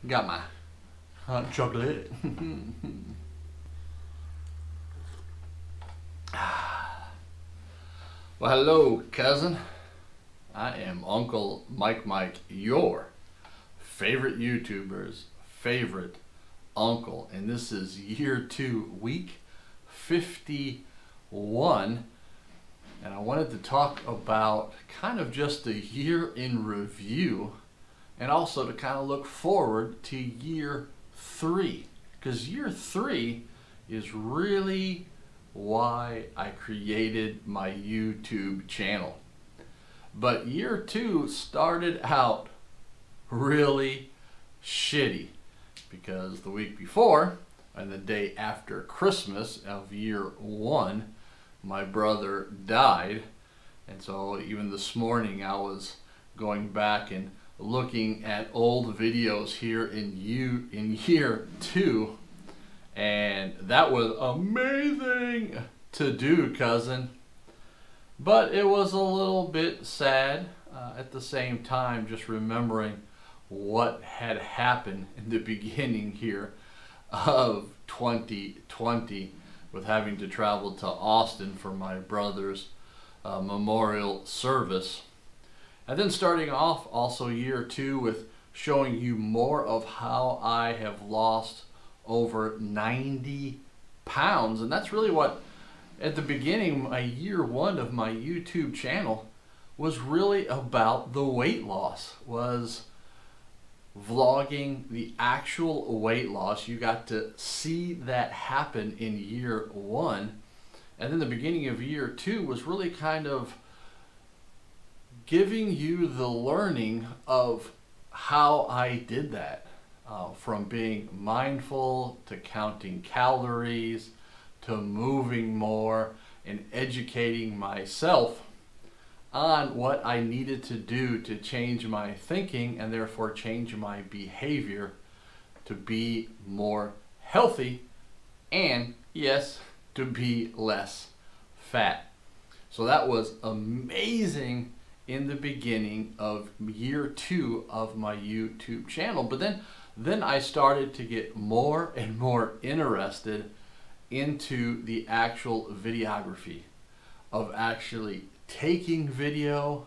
Got my hot chocolate. Well, hello, cousin. I am Uncle Mike, your favorite YouTuber's favorite uncle. And this is year 2, week 51. And I wanted to talk about kind of just a year in review, and also to kind of look forward to year 3. Because year 3 is really why I created my YouTube channel. But year 2 started out really shitty, because the week before and the day after Christmas of year 1, my brother died. And so even this morning I was going back and looking at old videos here in year 2, and that was amazing to do, cousin. But it was a little bit sad at the same time, just remembering what had happened in the beginning here of 2020 with having to travel to Austin for my brother's memorial service. And then starting off also year 2 with showing you more of how I have lost over 90 pounds. And that's really what, at the beginning, my year 1 of my YouTube channel was really about. The weight loss was vlogging the actual weight loss. You got to see that happen in year 1. And then the beginning of year 2 was really kind of giving you the learning of how I did that. From being mindful to counting calories to moving more and educating myself on what I needed to do to change my thinking and therefore change my behavior to be more healthy and, yes, to be less fat. So that was amazing in the beginning of year 2 of my YouTube channel. But then I started to get more and more interested into the actual videography of actually taking video,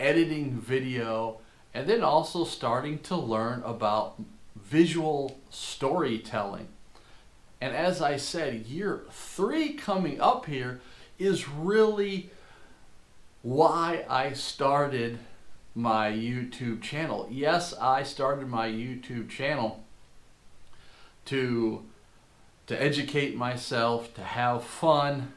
editing video, and then also starting to learn about visual storytelling. And as I said, year 3 coming up here is really why I started my YouTube channel. Yes, I started my YouTube channel to educate myself, to have fun,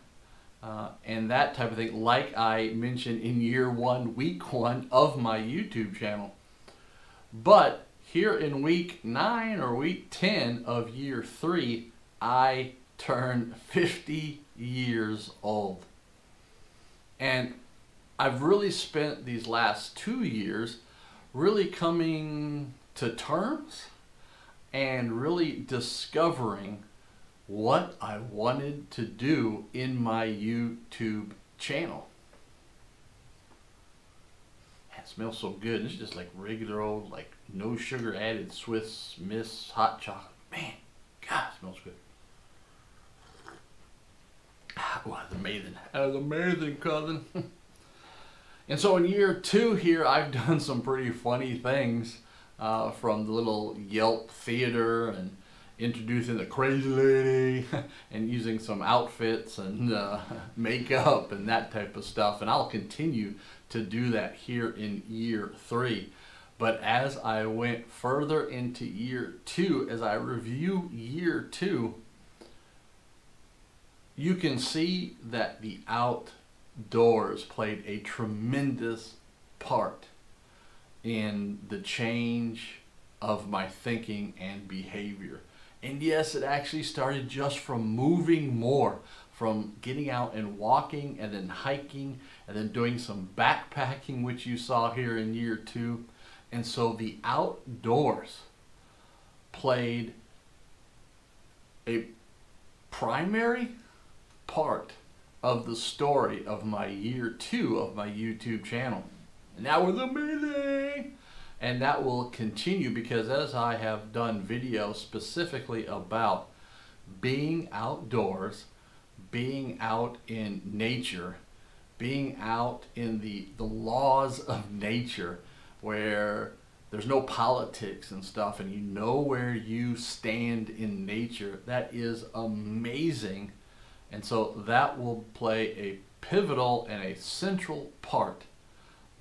and that type of thing, like I mentioned in year 1, week 1 of my YouTube channel. But here in week 9 or week 10 of year 3, I turned 50 years old. And I've really spent these last 2 years really coming to terms and really discovering what I wanted to do in my YouTube channel. It smells so good. It's just like regular old, like no sugar added Swiss Miss hot chocolate. Man, God, it smells good. Wow, that's amazing. That was amazing, cousin. And so in year 2 here, I've done some pretty funny things, from the little Yelp theater and introducing the crazy lady and using some outfits and makeup and that type of stuff. And I'll continue to do that here in year 3. But as I went further into year 2, as I review year 2, you can see that the outdoors played a tremendous part in the change of my thinking and behavior. And yes, it actually started just from moving more, from getting out and walking and then hiking and then doing some backpacking, which you saw here in year 2. And so the outdoors played a primary part of the story of my year 2 of my YouTube channel. And that was amazing. And that will continue because as I have done videos specifically about being outdoors, being out in nature, being out in the laws of nature where there's no politics and stuff and you know where you stand in nature, that is amazing. And so that will play a pivotal and a central part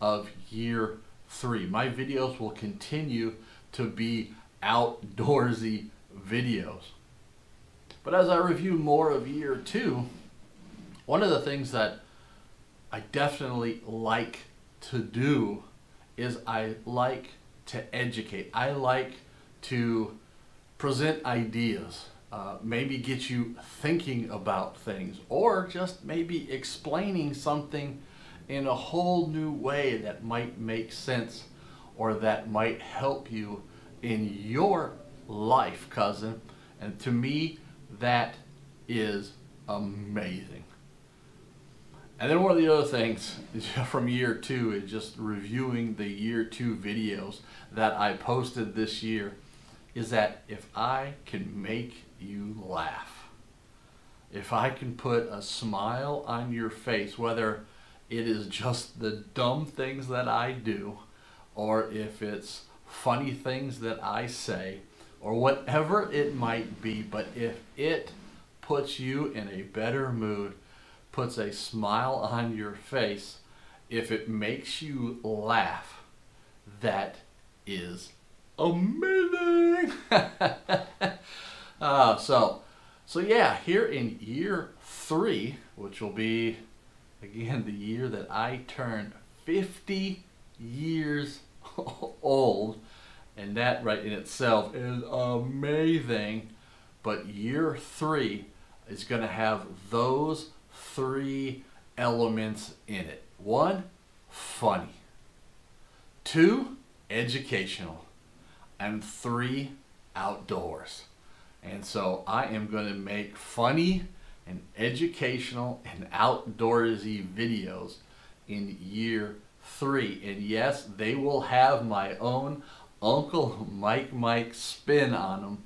of year 3. My videos will continue to be outdoorsy videos. But as I review more of year 2, one of the things that I definitely like to do is I like to educate. I like to present ideas, maybe get you thinking about things, or just maybe explaining something in a whole new way that might make sense or that might help you in your life, cousin. And to me, that is amazing. And then one of the other things from year 2 is just reviewing the year 2 videos that I posted this year, is that if I can make you laugh, if I can put a smile on your face, whether it is just the dumb things that I do, or if it's funny things that I say, or whatever it might be, but if it puts you in a better mood, puts a smile on your face, if it makes you laugh, that is amazing. So yeah, here in year 3, which will be again the year that I turn 50 years old, and that right in itself is amazing. But year 3 is going to have those 3 elements in it. 1, funny. 2, educational. And 3, outdoors. And so I am going to make funny and educational and outdoorsy videos in year 3. And yes, they will have my own Uncle Mike spin on them.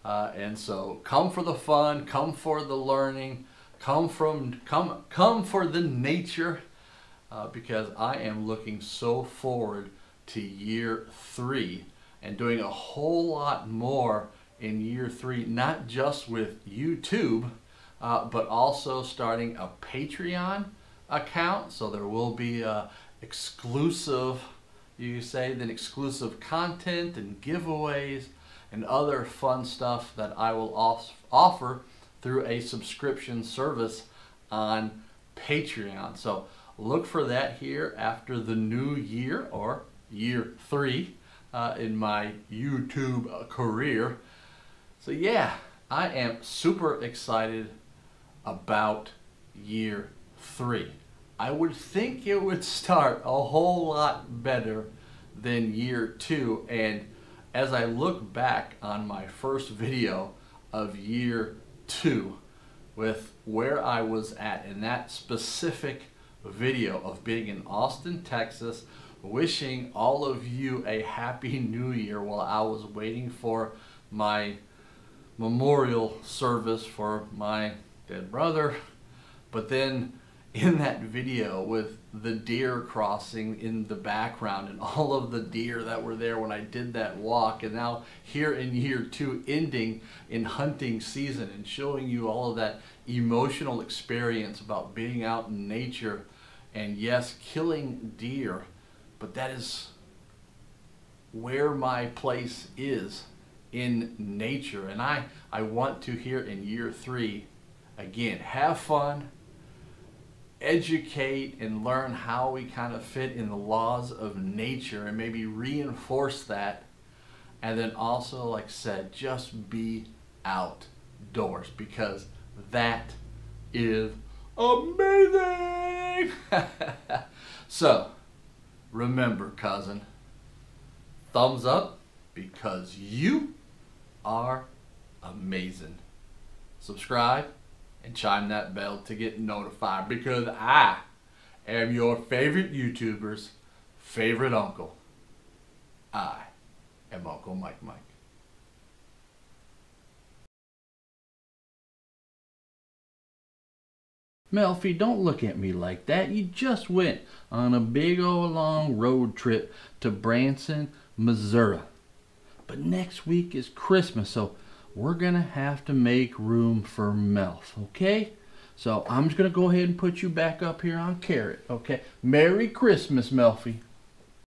And so come for the fun, come for the learning, come for the nature, because I am looking so forward to year 3 and doing a whole lot more in year 3, not just with YouTube, but also starting a Patreon account. So there will be exclusive, exclusive content and giveaways and other fun stuff that I will offer through a subscription service on Patreon. So look for that here after the new year, or year 3 in my YouTube career. So yeah, I am super excited about year 3. I would think it would start a whole lot better than year 2. And as I look back on my first video of year 2, with where I was at in that specific video of being in Austin, Texas, wishing all of you a happy new year while I was waiting for my memorial service for my dead brother. But then in that video with the deer crossing in the background and all of the deer that were there when I did that walk, and now here in year 2 ending in hunting season and showing you all of that emotional experience about being out in nature and yes, killing deer, but that is where my place is in nature. And I want to here in year 3 again have fun, educate, and learn how we kind of fit in the laws of nature and maybe reinforce that. And then also, like I said, just be outdoors, because that is amazing. So remember, cousin, thumbs up because you are amazing. Subscribe and chime that bell to get notified, because I am your favorite YouTuber's favorite uncle. I am Uncle Mike. Melfi, don't look at me like that. You just went on a big old long road trip to Branson, Missouri. But next week is Christmas, so we're going to have to make room for Melf, okay? So I'm just going to go ahead and put you back up here on Carrot, okay? Merry Christmas, Melfi.